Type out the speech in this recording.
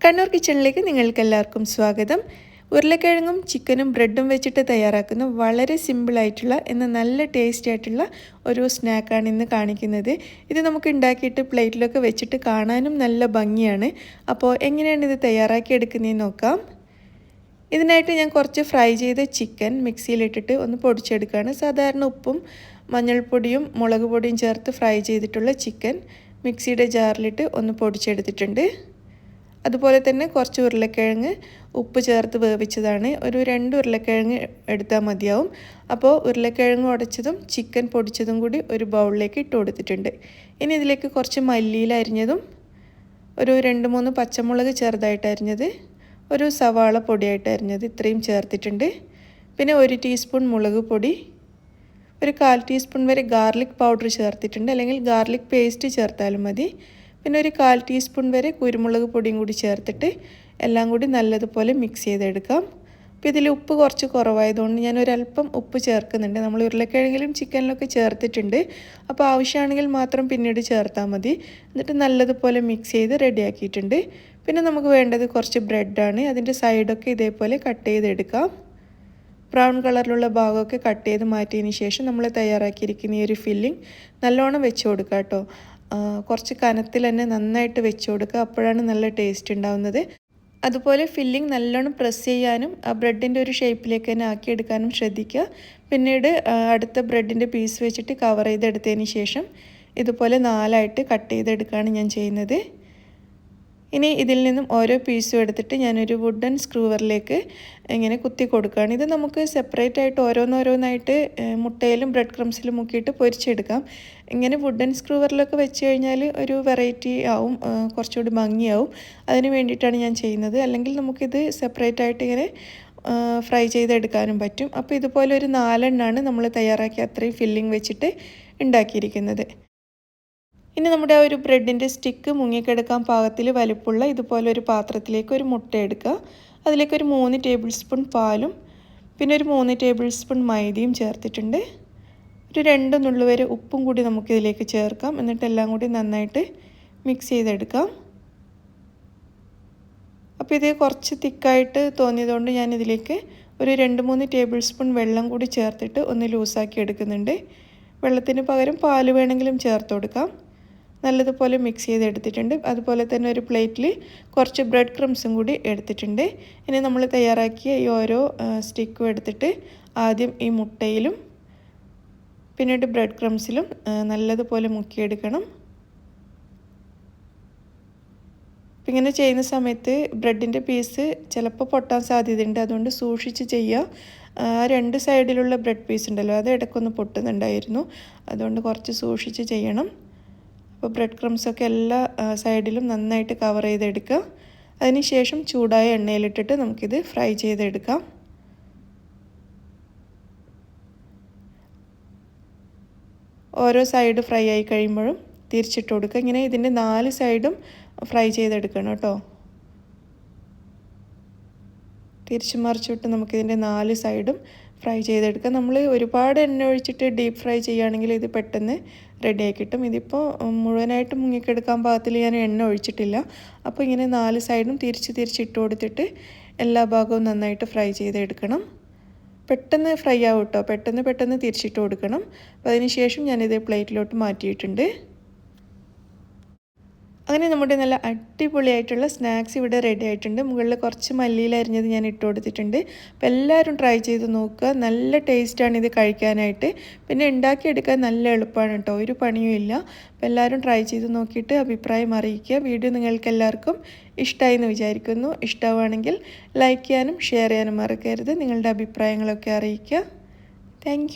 കണ്ണൂർ കിച്ചണിലേക്ക് നിങ്ങൾക്കെല്ലാവർക്കും സ്വാഗതം. ഉരുളക്കിഴങ്ങും ചിക്കനും ബ്രെഡും വെച്ചിട്ട് തയ്യാറാക്കുന്ന വളരെ സിമ്പിളായിട്ടുള്ള എന്നാൽ നല്ല ടേസ്റ്റി ആയിട്ടുള്ള ഒരു സ്നാക്കാണ് ഇന്ന് കാണിക്കുന്നത്. ഇത് നമുക്ക് ഉണ്ടാക്കിയിട്ട് പ്ലേറ്റിലൊക്കെ വെച്ചിട്ട് കാണാനും നല്ല ഭംഗിയാണ്. അപ്പോൾ എങ്ങനെയാണ് ഇത് തയ്യാറാക്കി എടുക്കുന്നതെന്ന് നോക്കാം. ഇതിനായിട്ട് ഞാൻ കുറച്ച് ഫ്രൈ ചെയ്ത ചിക്കൻ മിക്സിയിലിട്ടിട്ട് ഒന്ന് പൊടിച്ചെടുക്കുകയാണ്. സാധാരണ ഉപ്പും മഞ്ഞൾപ്പൊടിയും മുളക് പൊടിയും ചേർത്ത് ഫ്രൈ ചെയ്തിട്ടുള്ള ചിക്കൻ മിക്സിയുടെ ജാറിലിട്ട് ഒന്ന് പൊടിച്ചെടുത്തിട്ടുണ്ട്. അതുപോലെ തന്നെ കുറച്ച് ഉരുളക്കിഴങ്ങ് ഉപ്പ് ചേർത്ത് വേവിച്ചതാണ്. ഒരു 2 ഉരുളക്കിഴങ്ങ് എടുത്താൽ മതിയാവും. അപ്പോൾ ഉരുളക്കിഴങ്ങ് ഉടച്ചതും ചിക്കൻ പൊടിച്ചതും കൂടി ഒരു ബൗളിലേക്ക് ഇട്ട് കൊടുത്തിട്ടുണ്ട്. ഇനി ഇതിലേക്ക് കുറച്ച് മല്ലിയില അരിഞ്ഞതും ഒരു 2-3 പച്ചമുളക് ചെറുതായിട്ട് അരിഞ്ഞത്, ഒരു സവാള പൊടിയായിട്ട് അരിഞ്ഞത് ഇത്രയും ചേർത്തിട്ടുണ്ട്. പിന്നെ 1 ടീസ്പൂൺ മുളക് പൊടി, ഒരു 1/4 ടീസ്പൂൺ വരെ ഗാർലിക് പൗഡർ ചേർത്തിട്ടുണ്ട്, അല്ലെങ്കിൽ ഗാർലിക് പേസ്റ്റ് ചേർത്താലും മതി. പിന്നെ ഒരു 1/4 ടീസ്പൂൺ വരെ കുരുമുളക് പൊടിയും കൂടി ചേർത്തിട്ട് എല്ലാം കൂടി നല്ലതുപോലെ മിക്സ് ചെയ്തെടുക്കാം. അപ്പോൾ ഇതിൽ ഉപ്പ് കുറച്ച് കുറവായതുകൊണ്ട് ഞാൻ ഒരല്പം ഉപ്പ് ചേർക്കുന്നുണ്ട്. നമ്മൾ ഉരുളക്കിഴങ്ങിലും ചിക്കനിലൊക്കെ ചേർത്തിട്ടുണ്ട്. അപ്പോൾ ആവശ്യമാണെങ്കിൽ മാത്രം പിന്നീട് ചേർത്താൽ മതി. എന്നിട്ട് നല്ലതുപോലെ മിക്സ് ചെയ്ത് റെഡിയാക്കിയിട്ടുണ്ട്. പിന്നെ നമുക്ക് വേണ്ടത് കുറച്ച് ബ്രെഡാണ്. അതിൻ്റെ സൈഡൊക്കെ ഇതേപോലെ കട്ട് ചെയ്തെടുക്കാം. ബ്രൗൺ കളറിലുള്ള ഭാഗമൊക്കെ കട്ട് ചെയ്ത് മാറ്റിയതിന് ശേഷം നമ്മൾ തയ്യാറാക്കിയിരിക്കുന്ന ഈ ഒരു ഫില്ലിംഗ് നല്ലോണം വെച്ച് കൊടുക്കുക കേട്ടോ. കുറച്ച് കനത്തിൽ തന്നെ നന്നായിട്ട് വെച്ച് കൊടുക്കുക. അപ്പോഴാണ് നല്ല ടേസ്റ്റ് ഉണ്ടാവുന്നത്. അതുപോലെ ഫില്ലിംഗ് നല്ലോണം പ്രസ് ചെയ്യാനും ആ ബ്രെഡിൻ്റെ ഒരു ഷേപ്പിലേക്ക് തന്നെ ആക്കിയെടുക്കാനും ശ്രദ്ധിക്കുക. പിന്നീട് അടുത്ത ബ്രെഡിൻ്റെ പീസ് വെച്ചിട്ട് കവർ ചെയ്തെടുത്തതിന് ശേഷം ഇതുപോലെ 4ആയിട്ട് കട്ട് ചെയ്തെടുക്കുകയാണ് ഞാൻ ചെയ്യുന്നത്. ഇനി ഇതിൽ നിന്നും ഓരോ പീസും എടുത്തിട്ട് ഞാനൊരു വുഡൻ സ്ക്രൂവറിലേക്ക് ഇങ്ങനെ കുത്തി കൊടുക്കുകയാണ്. ഇത് നമുക്ക് സെപ്പറേറ്റ് ആയിട്ട് ഓരോന്നോരോന്നായിട്ട് മുട്ടയിലും ബ്രെഡ് ക്രംസിലും മുക്കിയിട്ട് പൊരിച്ചെടുക്കാം. ഇങ്ങനെ വുഡൻ സ്ക്രൂവറിലൊക്കെ വെച്ച് കഴിഞ്ഞാൽ ഒരു വെറൈറ്റി ആവും, കുറച്ചുകൂടി ഭംഗിയാവും. അതിന് വേണ്ടിയിട്ടാണ് ഞാൻ ചെയ്യുന്നത്. അല്ലെങ്കിൽ നമുക്കിത് സെപ്പറേറ്റ് ആയിട്ട് ഇങ്ങനെ ഫ്രൈ ചെയ്തെടുക്കാനും പറ്റും. അപ്പോൾ ഇതുപോലെ ഒരു 4 എണ്ണമാണ് നമ്മൾ തയ്യാറാക്കി അത്രയും ഫില്ലിംഗ് വെച്ചിട്ട് ഉണ്ടാക്കിയിരിക്കുന്നത്. ഇനി നമ്മുടെ ആ ഒരു ബ്രെഡിൻ്റെ സ്റ്റിക്ക് മുങ്ങിക്കെടുക്കാൻ പാകത്തിൽ വലിപ്പമുള്ള ഇതുപോലെ ഒരു പാത്രത്തിലേക്ക് ഒരു മുട്ട എടുക്കുക. അതിലേക്ക് ഒരു 3 ടേബിൾ സ്പൂൺ പാലും പിന്നെ ഒരു 3 ടേബിൾ സ്പൂൺ മൈദയും ചേർത്തിട്ടുണ്ട്. ഒരു 2 നുള്ളു വരെ ഉപ്പും കൂടി നമുക്കിതിലേക്ക് ചേർക്കാം. എന്നിട്ട് എല്ലാം കൂടി നന്നായിട്ട് മിക്സ് ചെയ്തെടുക്കാം. അപ്പോൾ ഇത് കുറച്ച് തിക്കായിട്ട് തോന്നിയതുകൊണ്ട് ഞാനിതിലേക്ക് ഒരു 2-3 ടേബിൾ സ്പൂൺ വെള്ളം കൂടി ചേർത്തിട്ട് ഒന്ന് ലൂസാക്കി എടുക്കുന്നുണ്ട്. വെള്ളത്തിന് പകരം പാല് വേണമെങ്കിലും ചേർത്ത് കൊടുക്കാം. നല്ലതുപോലെ മിക്സ് ചെയ്തെടുത്തിട്ടുണ്ട്. അതുപോലെ തന്നെ ഒരു പ്ലേറ്റിൽ കുറച്ച് ബ്രെഡ് ക്രംസും കൂടി എടുത്തിട്ടുണ്ട്. ഇനി നമ്മൾ തയ്യാറാക്കിയ ഈ ഓരോ സ്റ്റിക്കും എടുത്തിട്ട് ആദ്യം ഈ മുട്ടയിലും പിന്നീട് ബ്രെഡ് ക്രംസിലും നല്ലതുപോലെ മുക്കിയെടുക്കണം. ഇങ്ങനെ ചെയ്യുന്ന സമയത്ത് ബ്രെഡിൻ്റെ പീസ് ചിലപ്പോൾ പൊട്ടാൻ സാധ്യതയുണ്ട്. അതുകൊണ്ട് സൂക്ഷിച്ച് ചെയ്യുക. 2 സൈഡിലുള്ള ബ്രെഡ് പീസ് ഉണ്ടല്ലോ, അത് ഇടയ്ക്കൊന്ന് പൊട്ടുന്നുണ്ടായിരുന്നു. അതുകൊണ്ട് കുറച്ച് സൂക്ഷിച്ച് ചെയ്യണം. അപ്പോൾ ബ്രെഡ് ക്രംസൊക്കെ എല്ലാ സൈഡിലും നന്നായിട്ട് കവർ ചെയ്തെടുക്കുക. അതിനുശേഷം ചൂടായ എണ്ണയിലിട്ടിട്ട് നമുക്കിത് ഫ്രൈ ചെയ്തെടുക്കാം. ഓരോ സൈഡ് ഫ്രൈ ആയി കഴിയുമ്പോഴും തിരിച്ചിട്ട് കൊടുക്കുക. ഇങ്ങനെ ഇതിൻ്റെ 4 സൈഡും ഫ്രൈ ചെയ്തെടുക്കണം കേട്ടോ. തിരിച്ചു മറിച്ചിട്ട് നമുക്കിതിൻ്റെ 4 സൈഡും ഫ്രൈ ചെയ്തെടുക്കാം. നമ്മൾ ഒരുപാട് എണ്ണ ഒഴിച്ചിട്ട് ഡീപ്പ് ഫ്രൈ ചെയ്യുകയാണെങ്കിൽ ഇത് പെട്ടെന്ന് റെഡിയാക്കി കിട്ടും. ഇതിപ്പോൾ മുഴുവനായിട്ട് മുങ്ങിക്കെടുക്കാൻ പാകത്തിൽ ഞാൻ എണ്ണ ഒഴിച്ചിട്ടില്ല. അപ്പോൾ ഇങ്ങനെ 4 സൈഡും തിരിച്ചിട്ട് കൊടുത്തിട്ട് എല്ലാ ഭാഗവും നന്നായിട്ട് ഫ്രൈ ചെയ്തെടുക്കണം. പെട്ടെന്ന് ഫ്രൈ ആവും കേട്ടോ. പെട്ടെന്ന് തിരിച്ചിട്ട് കൊടുക്കണം. അപ്പോൾ അതിന് ശേഷം ഞാനിത് പ്ലേറ്റിലോട്ട് മാറ്റിയിട്ടുണ്ട്. അങ്ങനെ നമ്മുടെ നല്ല അടിപൊളിയായിട്ടുള്ള സ്നാക്സ് ഇവിടെ റെഡി ആയിട്ടുണ്ട്. മുകളിൽ കുറച്ച് മല്ലിയില അരിഞ്ഞത് ഞാൻ ഇട്ട് കൊടുത്തിട്ടുണ്ട്. അപ്പോൾ എല്ലാവരും ട്രൈ ചെയ്ത് നോക്കുക. നല്ല ടേസ്റ്റാണ് ഇത് കഴിക്കാനായിട്ട്. പിന്നെ ഉണ്ടാക്കിയെടുക്കാൻ നല്ല എളുപ്പമാണ് കേട്ടോ. ഒരു പണിയും ഇല്ല. അപ്പോൾ എല്ലാവരും ട്രൈ ചെയ്ത് നോക്കിയിട്ട് അഭിപ്രായം അറിയിക്കുക. വീഡിയോ നിങ്ങൾക്ക് എല്ലാവർക്കും ഇഷ്ടമായി എന്ന് വിചാരിക്കുന്നു. ഇഷ്ടമാണെങ്കിൽ ലൈക്ക് ചെയ്യാനും ഷെയർ ചെയ്യാനും മറക്കരുത്. നിങ്ങളുടെ അഭിപ്രായങ്ങളൊക്കെ അറിയിക്കുക. താങ്ക്